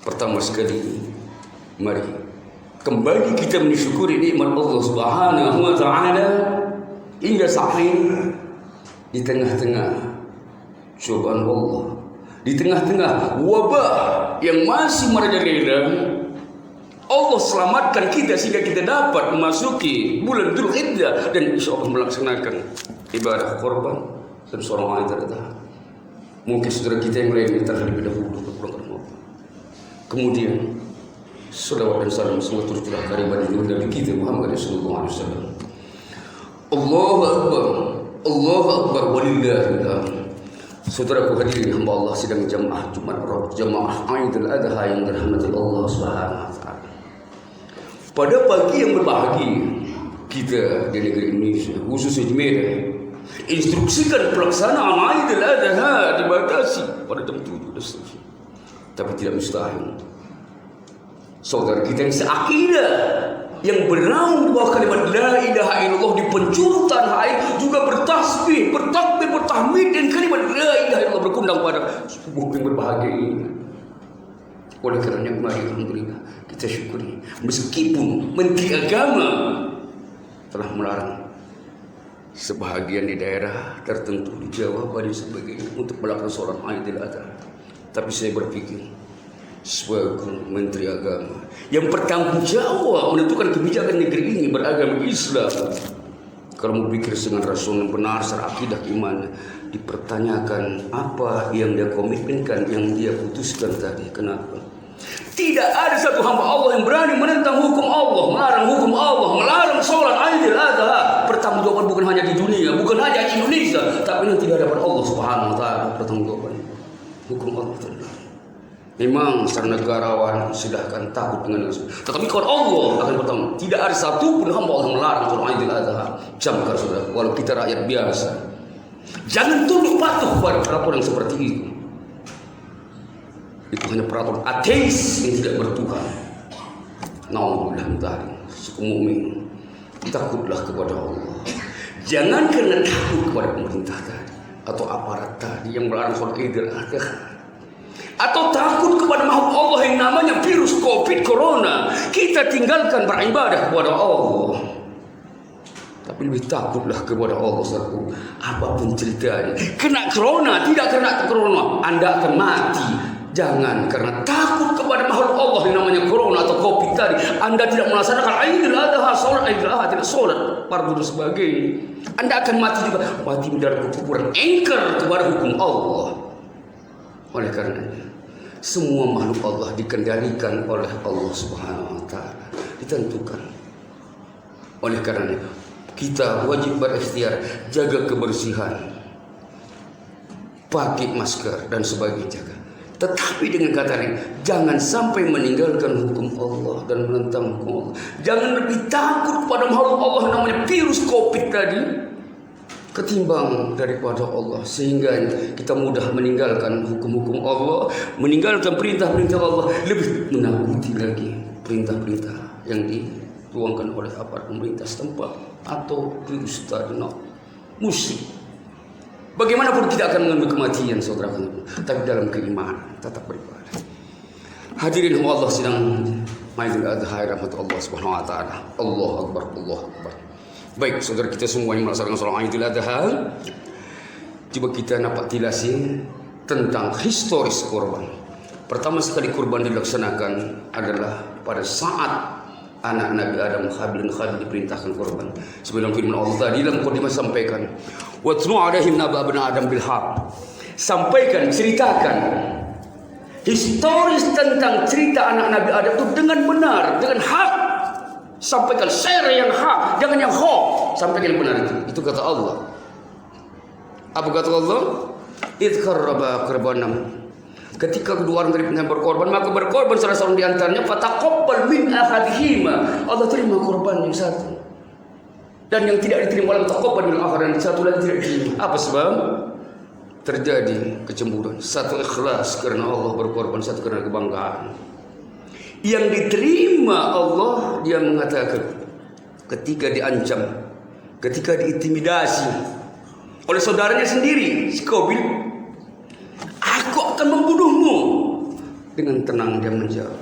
Pertama sekali, mari kembali kita mensyukuri nikmat Allah Subhanahu wa taala hingga saat ini di tengah-tengah cobaan Allah, di tengah-tengah wabah yang masih merajalela. Allah selamatkan kita sehingga kita dapat memasuki bulan Dzulhijjah dan insyaallah melaksanakan ibadah korban dan sholat Idul Adha. Mungkin saudara kita yang lain terlebih dahulu berpulang. Kemudian salawat dan salam semoga terus tercurah kepada Nabi kita Muhammad sallallahu alaihi wasallam. Allahu akbar, Allahu akbar walillahil hamd. Saudaraku hadirin hamba Allah sidang jamaah Jumat jamaah Idul Adha yang dirahmati Allah Subhanahu wa taala. Pada pagi yang berbahagia kita di negeri Indonesia khususnya di Medan instruksikan pelaksanaan Idul Adha dibatasi pada jam 7 dan seterusnya. Tapi tidak mustahil. Saudara kita yang seakidah, yang bernaung di bawah kalimat la ilaha illallah di penjuru tanah air juga bertasbih, bertakbir, bertahmid dan kalimat la ilaha illallah berkundang pada subuh yang berbahagia ini. Oleh kerana mari alhamdulillah kita syukuri meskipun Menteri Agama telah melarang sebahagian di daerah tertentu di Jawa dan sebagainya untuk melakukan sholat Idul Adha. Tapi saya berpikir sebagai Menteri Agama yang bertanggung jawab menentukan kebijakan negeri ini beragama Islam, kalau mau pikir dengan rasional benar secara akidah iman, dipertanyakan apa yang dia komitmenkan, yang dia putuskan tadi. Kenapa? Tidak ada satu hamba Allah yang berani menentang hukum Allah, melarang hukum Allah, melarang sholat Idul Adha. Pertanggungjawaban bukan hanya di dunia, bukan hanya di Indonesia, tapi nanti di hadapan Allah Subhanahu wa taala pertanggungjawaban hukum Allah terhadap. Memang secara negarawan silahkan takut dengan itu, tetapi kalau Allah akan bertanggung. Tidak ada satu pun hamba Allah melarang sholat Idul Adha. Camkan saudara, walau kita rakyat biasa, jangan tunduk patuh pada peraturan yang seperti itu. Itu hanya peraturan ateis yang tidak bertuhan. Nauzubillah min dzalik. Suku mukmin, takutlah kepada Allah. Jangan karena takut kepada pemerintah tadi atau aparat tadi yang melarang sholat Idul Adha, atau takut kepada makhluk Allah yang namanya virus COVID Corona, kita tinggalkan beribadah kepada Allah. Tapi lebih takutlah kepada Allah. Apapun ceritanya, kena Corona, tidak kena Corona, Anda akan mati. Jangan karena takut kepada makhluk Allah yang namanya Corona atau COVID tadi, Anda tidak melaksanakan Idul Adha, sholat Idul Adha, tidak sholat fardu dan sebagainya, Anda akan mati juga, mati di dalam kuburan, engkar kepada hukum Allah. Oleh karenanya, semua makhluk Allah dikendalikan oleh Allah Subhanahu wa taala, ditentukan. Oleh karenanya, kita wajib berikhtiar, jaga kebersihan, pakai masker dan sebagainya. Tetapi dengan kata lain, jangan sampai meninggalkan hukum Allah dan menentang hukum Allah. Jangan lebih takut pada makhluk Allah yang namanya virus COVID tadi ketimbang daripada Allah, sehingga kita mudah meninggalkan hukum-hukum Allah, meninggalkan perintah-perintah Allah, lebih menakuti lagi perintah-perintah yang dituangkan oleh aparat pemerintah setempat atau virus tadi. Musik. Bagaimanapun kita akan mengambil kematian saudara, tapi dalam keimanan tetap beribadah. Hadirin Allah sedang Idul Adha rahmat Allah Subhanahu wa taala. Allahu akbar, Allahu akbar. Baik, saudara kita semua yang melaksanakan salat Idul Adha, coba kita napak tilasi tentang historis kurban. Pertama sekali kurban dilaksanakan adalah pada saat anak Nabi Adam Habil dan Khabil diperintahkan kurban. Sebelum firman Allah tadi dalam mukadimah sampaikan, "Watlu 'alaihim naba ibn Adam bil haq." Sampaikan, ceritakan historis tentang cerita anak Nabi Adam itu dengan benar, dengan hak. Sampaikan share yang hak, jangan yang hoax. Sampaikan yang benar itu. Itu kata Allah. Apa kata Allah? Idh qarraba qurbanan. Ketika kedua orang yang berkorban, maka berkorban salah seorang di antaranya, fataqabbal min ahadihima. Allah terima korban yang satu. Dan yang tidak diterima oleh taqabbal min akhar, yang satu lagi tidak diterima. Apa sebab? Terjadi kecemburuan. Satu ikhlas karena Allah berkorban, satu karena kebanggaan. Yang diterima Allah, dia mengatakan ketika diancam, ketika diintimidasi oleh saudaranya sendiri, si Qabil, aku akan membunuhmu. Dengan tenang dia menjawab.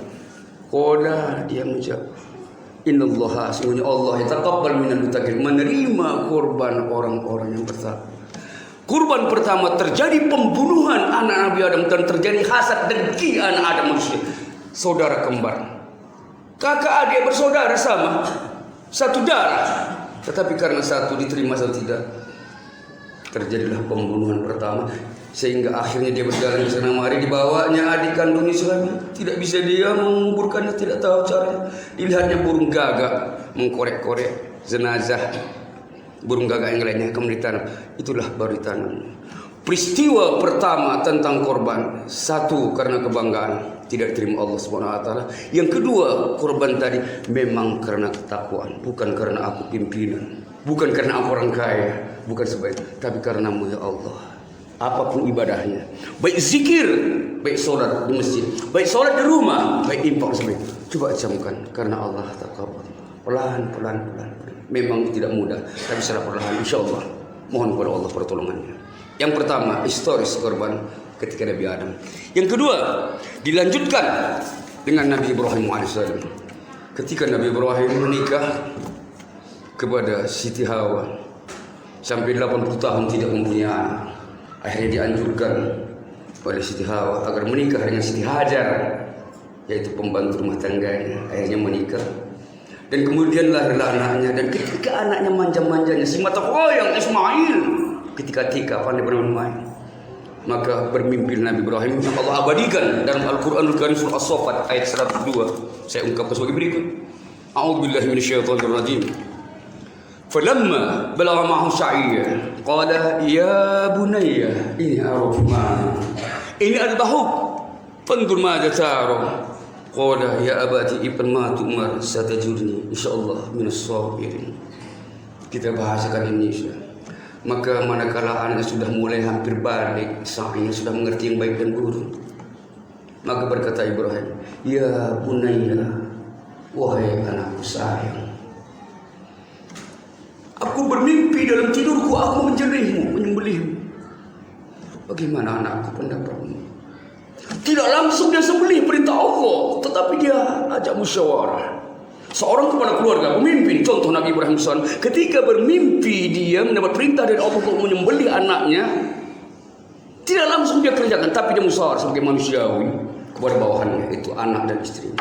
Qala, dia menjawab, innallaha, sungguhnya Allah yataqabbal minal muttaqin, menerima kurban orang-orang yang bertakwa. Kurban pertama terjadi pembunuhan anak Nabi Adam dan terjadi hasad dengki anak Adam manusia. Saudara kembar, kakak adik bersaudara sama, satu darah, tetapi karena satu diterima satu tidak, terjadilah pembunuhan pertama. Sehingga akhirnya dia berjalan ke sana mari, dibawanya adik kandungnya suami, tidak bisa dia menguburkannya, tidak tahu caranya. Dilihatnya burung gagak mengkorek-korek jenazah burung gagak yang lainnya, kemudian ditanam. Itulah baru ditanam. Peristiwa pertama tentang korban, satu karena kebanggaan, tidak diterima Allah Subhanahu wa taala. Yang kedua, korban tadi memang karena ketakwaan, bukan karena aku pimpinan, bukan karena aku orang kaya, bukan sebaik, tapi karenamu ya Allah. Apapun ibadahnya, baik zikir, baik sholat di masjid, baik sholat di rumah, baik infak sebaik, coba camkan karena Allah taqabbal. Pelan-pelan. Memang tidak mudah, tapi secara perlahan insyaallah mohon kepada Allah pertolongannya. Yang pertama, historis korban ketika Nabi Adam. Yang kedua, dilanjutkan dengan Nabi Ibrahim alaihissalam. Ketika Nabi Ibrahim menikah kepada Siti Hawa sampai 80 tahun tidak mempunyai anak. Akhirnya dianjurkan oleh Siti Hawa agar menikah dengan Siti Hajar, yaitu pembantu rumah tangganya. Akhirnya menikah. Dan kemudian lahirlah anaknya. Dan ketika anaknya manja-manjanya, si mata koyang Ismail, ketika tika pandai bermain, maka bermimpi Nabi Ibrahim yang Allah abadikan dalam Al-Quranul Karim surah As-Saffat ayat 102. Saya ungkapkan sebagai berikut. A'udzubillahi minasyaitonirrajim. Falamma balagha ma'ahu sa'iyya qala ya bunayya inni a'rafu ma ini al-bahuk fanzur madza tara qala ya abati ibn ma tu'mar satajurni insyaallah minas sabirin. Kita bahasakan Indonesia. Maka manakala anak sudah mulai hampir balik, sa'inya sudah mengerti yang baik dan buruk, maka berkata Ibrahim, ya bunayya, wahai anakku sayang, aku bermimpi dalam tidurku, aku menyembelihmu. Bagaimana anakku pendapatmu? Tidak langsung dia sembelih perintah Allah, tetapi dia ajak musyawarah. Seorang kepala keluarga, pemimpin, contoh Nabi Ibrahim SAW, ketika bermimpi dia mendapat perintah dari Allah untuk menyembelih anaknya, tidak langsung dia kerjakan, tapi dia musyawarah sebagai manusiawi kepada bawahannya, itu anak dan istrinya.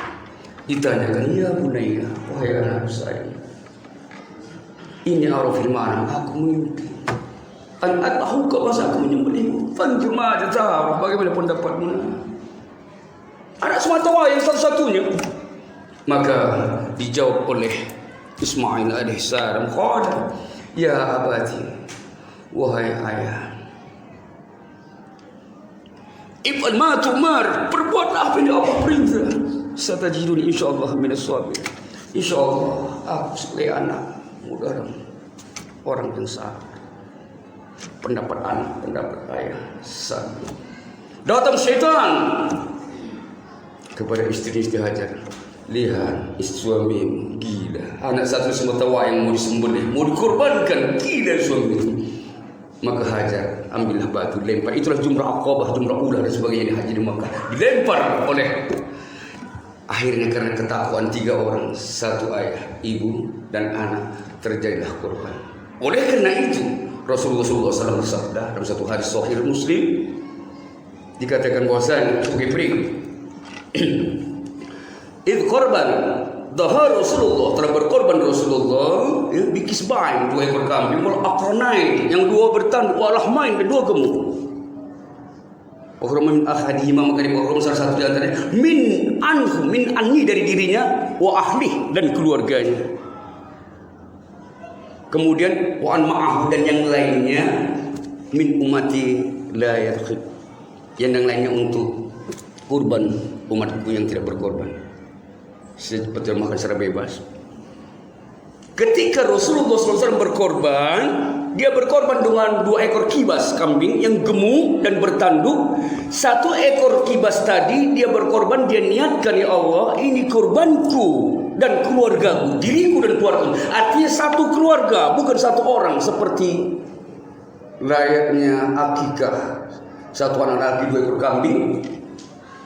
Ditanyakan, ya bunayya, wahai anakku sayang, ini arafil ma'ana, aku mimpi. An atahu ka masa aku menyembelihmu. Fanzur madza tara, bagaimana pendapatmu? Anak semata wayang satu-satunya. Maka dijawab oleh Ismail alaihissalam, qala ya abati, wahai ayah, if'al ma tu'mar, perbuatlah apa yang Allah perintah. Satajiduni insyaallah minas sabirin. Insyaallah aku sebagai anak mudah orang yang sabar. Pendapat anak, pendapat ayah, sabar. Datang syaitan kepada istri Hajar. Lihat, suamimu gila. Anak satu semata wayang mau disembelih, mau dikorbankan, gila suamimu. Maka Hajar ambillah batu, lempar. Itulah jumrah Aqabah, jumrah ulah dan sebagainya di haji di Makkah. Dilempar oleh, akhirnya karena ketakwaan 3 orang, satu ayah, ibu dan anak, terjadilah korban. Oleh karena itu Rasulullah SAW bersabda dalam satu hadis sahih Muslim, dikatakan bahwasanya sebagai berikut. Itu korban dahar Rasulullah, telah berkorban Rasulullah ya, bikisbain 2 ekor kambing, wal aqranain yang 2 bertanduk, wal lahmain dan 2 gemuk. Ukhrum min ahadihima, maka diukhrum salah satu di antaranya min anni dari dirinya, wa ahli dan keluarganya. Kemudian wa an ma'ahu dan yang lainnya min ummati la yarkhib, yang lainnya untuk kurban umatku yang tidak berkorban, seperti makan secara bebas. Ketika Rasulullah SAW berkorban, dia berkorban dengan 2 ekor kibas kambing yang gemuk dan bertanduk. 1 ekor kibas tadi dia berkorban, dia niatkan, ya Allah, ini korbanku dan keluargaku, diriku dan keluargaku. Artinya 1 keluarga, bukan 1 orang, seperti layaknya akikah. 1 anak laki 2 ekor kambing,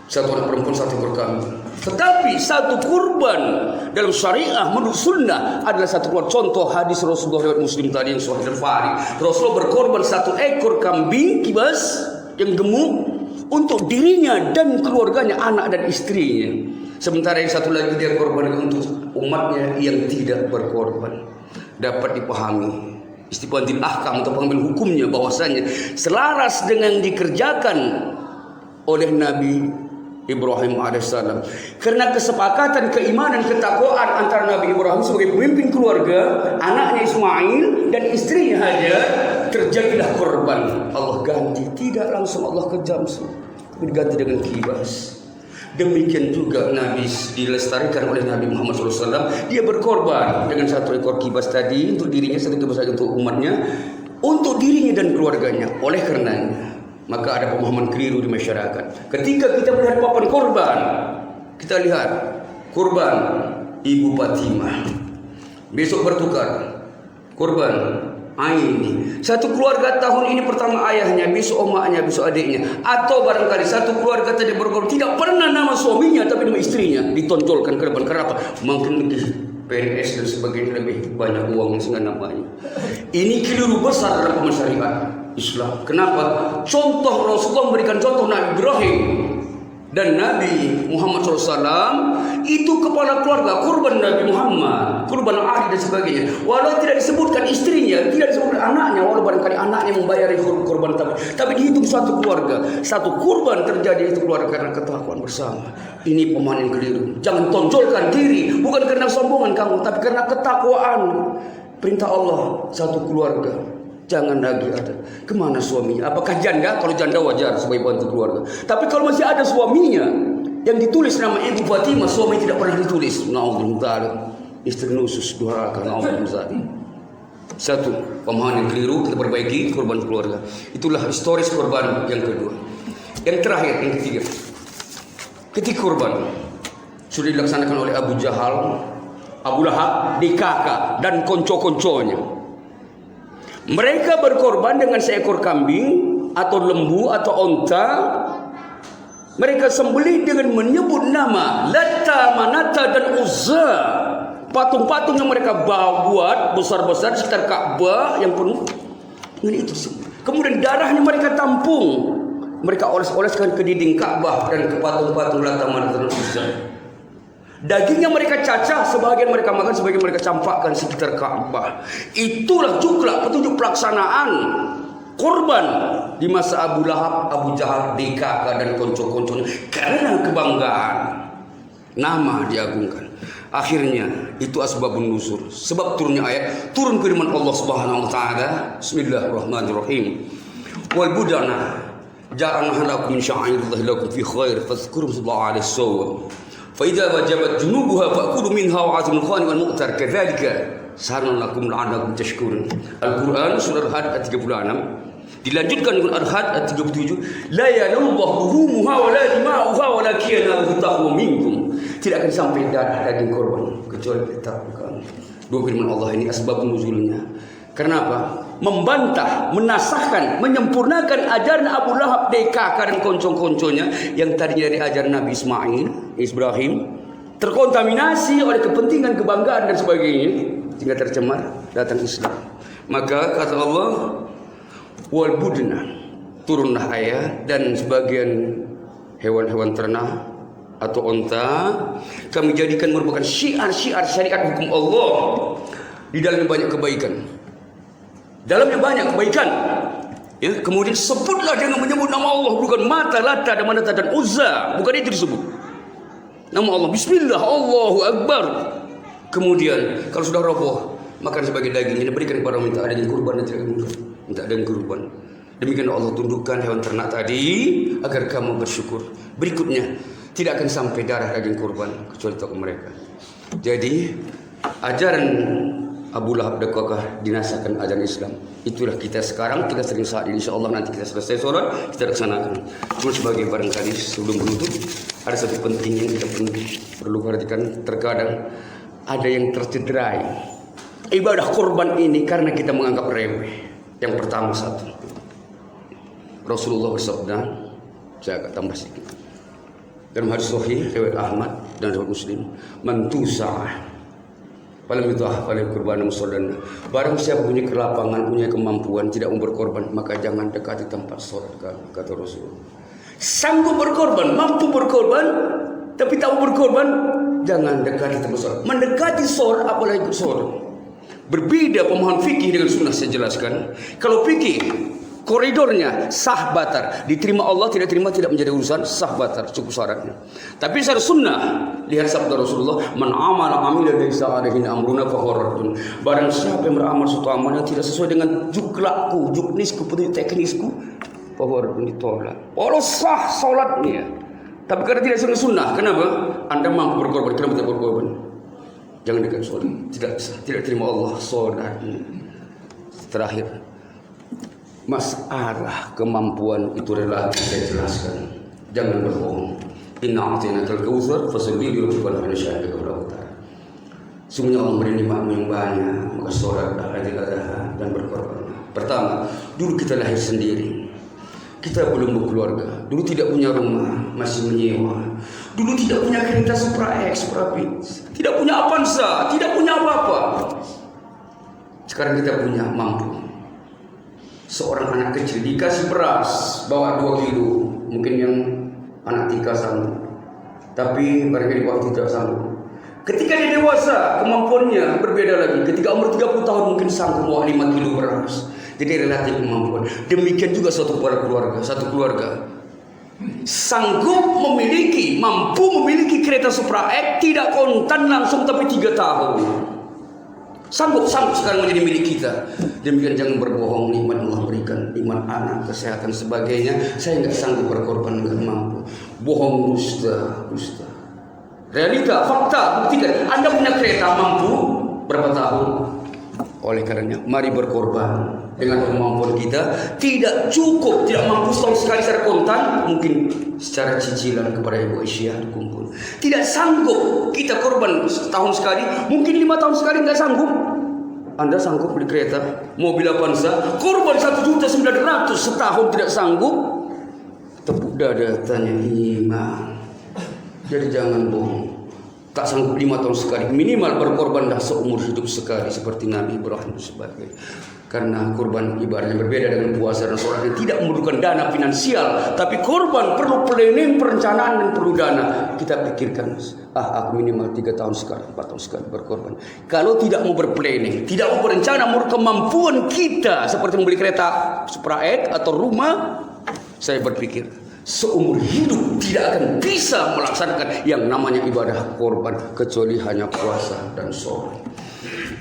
Satu anak perempuan, satu ekor kambing. Tetapi satu kurban dalam syariah menurut sunnah adalah satu kurban. Contoh hadis Rasulullah riwayat Muslim tadi yang Sahih Al-Bukhari. Rasulullah berkorban satu ekor kambing kibas yang gemuk untuk dirinya dan keluarganya, anak dan istrinya. Sementara yang satu lagi dia korban untuk umatnya yang tidak berkorban. Dapat dipahami istiqamatul ahkam atau pengambil hukumnya bahwasanya selaras dengan dikerjakan oleh Nabi Ibrahim alaihissalam. Karena kesepakatan keimanan ketakwaan antara Nabi Ibrahim sebagai pemimpin keluarga, anaknya Ismail dan istrinya Hajar, terjadilah korban. Allah ganti, tidak langsung Allah kejam, tapi diganti dengan kibas. Demikian juga Nabi dilestarikan oleh Nabi Muhammad SAW. Dia berkorban dengan satu ekor kibas tadi untuk dirinya, satu kibas lagi untuk umatnya, untuk dirinya dan keluarganya. Oleh karenanya maka ada pemahaman keliru di masyarakat. Ketika kita melihat papan korban, kita lihat korban Ibu Fatimah, besok bertukar korban Aini. Satu keluarga tahun ini pertama ayahnya, besok omaknya, besok adiknya. Atau barangkali satu keluarga tadi berkorban tidak pernah nama suaminya tapi nama istrinya ditonjolkan ke depan. Kenapa? Mungkin PNS dan sebagainya lebih banyak uang sehingga namanya. Ini keliru besar dalam pemahaman syariat Islam. Kenapa? Contoh Rasulullah memberikan contoh Nabi Ibrahim dan Nabi Muhammad SAW itu kepala keluarga, kurban Nabi Muhammad, kurban Ali dan sebagainya. Walau tidak disebutkan istrinya, tidak disebutkan anaknya, walau barangkali anaknya membayar kurban, tapi dihitung satu keluarga. Satu kurban terjadi itu keluarga karena ketakwaan bersama. Ini pemahaman yang keliru. Jangan tonjolkan diri, bukan karena sombongan kamu, tapi karena ketakwaan. Perintah Allah satu keluarga. Jangan lagi ada kemana suaminya. Apakah janda? Kalau janda wajar sebagai bantu keluarga. Tapi kalau masih ada suaminya yang ditulis nama Ibu Fatimah, suami tidak pernah ditulis. Na'udzubillah, istri nusus durhaka. Na'udzubillah. Satu pemahaman yang keliru, kita perbaiki korban keluarga. Itulah historis korban yang kedua. Yang terakhir, yang ketiga, ketika korban sudah dilaksanakan oleh Abu Jahal, Abu Lahab, DKK dan konco-konconya. Mereka berkorban dengan seekor kambing atau lembu atau onta. Mereka sembelih dengan menyebut nama Latta, Manata dan Uzza. Patung-patung yang mereka buat besar-besar sekitar Ka'bah yang penuh dengan itu. Kemudian darahnya mereka tampung. Mereka oles-oleskan ke dinding Ka'bah dan ke patung-patung Latta, Manata dan Uzza. Dagingnya mereka cacah, sebagian mereka makan, sebagian mereka campakkan sekitar Ka'bah. Itulah juga petunjuk pelaksanaan korban di masa Abu Lahab, Abu Jahal, DKK dan konco-konconya. Karena kebanggaan, nama diagungkan. Akhirnya itu asbabun nuzul, sebab turunnya ayat, turun firman Allah Subhanahu wa taala. Bismillahirrahmanirrahim. Wal budana ja'alna lakum min sya'airillahi lakum fi khair fadhkuru sallallahu alaihi wasallam. فإذا وجبت جنوبها فأكلوا منها وعزم الخان والمؤتر كذلك سهرنا لكم لعلكم تشكرون. Al-Quran surah Al-Had ayat 36 dilanjutkan dengan Al-Had ayat 37, la yanallahu ruhumuha wa la dima'uha wa la kiyanahu taqwa minkum. Tidak akan sampai darah daging korban kecuali ditakwakan. Dua firman Allah ini asbab nuzulnya. Kenapa? Membantah, menasahkan, menyempurnakan ajaran Abu Lahab, DKK dan koncong-konconya yang tadinya dari ajaran Nabi Ibrahim terkontaminasi oleh kepentingan, kebanggaan dan sebagainya sehingga tercemar, datang Islam. Maka kata Allah, wal budna, turunlah ayat, dan sebagian hewan-hewan ternak atau onta kami jadikan merupakan syiar-syiar syariat hukum Allah. Di dalamnya banyak kebaikan. Dalamnya banyak kebaikan. Ya, kemudian sebutlah dengan menyebut nama Allah, bukan Mata, Lata, dan Manata dan Uzza, bukan itu disebut. Nama Allah, Bismillah, Allahu Akbar. Kemudian kalau sudah roboh, makan sebagai daging, diberikan kepada minta adanya kurban dan tidak minta adanya kurban. Demikian Allah tundukkan hewan ternak tadi agar kamu bersyukur. Berikutnya tidak akan sampai darah daging kurban kecuali untuk mereka. Jadi ajaran Abu Lahab DKK dinasakan ajaran Islam. Itulah kita sekarang, kita sering saat ini, insyaallah nanti kita selesai sholat, kita laksanakan. Cuma sebagai barangkali sebelum menutup, ada satu penting yang kita perlu perhatikan. Terkadang ada yang tercederai ibadah kurban ini karena kita menganggap remeh. Yang pertama, satu, Rasulullah bersabda, saya akan tambah sedikit, Dalam hadis sahih riwayat Ahmad dan riwayat Muslim, man tusa'ah falam yudhah falam qurban musallan. Barang siapa punya kelapangan, punya kemampuan, tidak mau berkorban, maka jangan dekati tempat salat kami, kata Rasulullah. Sanggup berkorban, mampu berkorban, tapi tak mau berkorban, jangan dekati tempat salat. Mendekati salat apalagi ikut salat. Berbeda pemahaman fikih dengan sunnah, saya jelaskan. Kalau fikih koridornya sah batar, diterima Allah, tidak terima tidak menjadi urusan, sah batar, cukup syaratnya. Tapi secara sunnah, lihat sabda Rasulullah, man amala amila laysa alaihi amruna fa huwa raddun. Barang siapa yang beramal suatu amal yang tidak sesuai dengan juklakku, juknisku, petunjuk teknisku, fa huwa raddun, ditolak. Walau sah salatnya, tapi karena tidak sesuai sunnah, kenapa? Anda mampu berkorban, kenapa tidak berkorban? Jangan dekat salat, tidak terima Allah salatnya. Terakhir, masalah kemampuan itu relatif, saya jelaskan. Jangan berbohong. Inna a'tainakal kautsar fasalli li rabbikal wanhar. Sungguhnya Allah memberi nikmat yang banyak, maka sholatlah dan berkorban. Pertama, dulu kita lahir sendiri. Kita belum berkeluarga. Dulu tidak punya rumah, masih menyewa. Dulu tidak punya kereta Supra X, Supra Fix. Tidak punya Avanza, tidak punya apa-apa. Sekarang kita punya, mampu. Seorang anak kecil dikasih beras bawa 2 kilo, mungkin yang anak tika sanggup, tapi barangkali waktu tidak sanggup. Ketika dia dewasa, kemampuannya berbeda lagi. Ketika umur 30 tahun mungkin sanggup bawa 5 kilo beras. Jadi relatif kemampuan. Demikian juga satu keluarga sanggup memiliki, mampu memiliki kereta Supra X, tidak kontan langsung tapi 3 tahun. Sanggup sekarang menjadi milik kita. Demikian jangan berbohong, nikmat Allah berikan, iman, anak, kesehatan, sebagainya. Saya nggak sanggup berkorban, nggak mampu. Bohong, dusta. Realita, fakta, buktikan. Anda punya kereta mampu berapa tahun? Oleh karenanya, mari berkorban dengan kemampuan kita. Tidak cukup, tidak mampu setahun sekali secara kontan, mungkin secara cicilan kepada Ibu Aisyah dikumpul. Tidak sanggup kita korban setahun sekali, mungkin 5 tahun sekali nggak sanggup. Anda sanggup beli kereta, mobil Avanza, korban 1.900.000 setahun tidak sanggup. Tepuk dada, tanya iman. Jadi jangan bohong. Tak sanggup 5 tahun sekali, minimal berkorban dah seumur hidup sekali seperti Nabi Ibrahim sebagai. Karena korban ibaratnya berbeda dengan puasa dan sholat yang tidak memerlukan dana finansial, tapi korban perlu planning, perencanaan dan perlu dana. Kita pikirkan, aku minimal 3 tahun sekali, 4 tahun sekali berkorban. Kalau tidak mau berplanning, tidak mau berencana, menurut kemampuan kita seperti membeli kereta Supra X atau rumah, saya berpikir seumur hidup tidak akan bisa melaksanakan yang namanya ibadah korban kecuali hanya puasa dan sholat.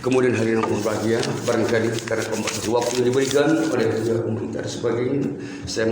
Kemudian hadirin yang berbahagia, barangkali karena pembahasan waktu yang diberikan oleh pemerintah dan sebagainya, saya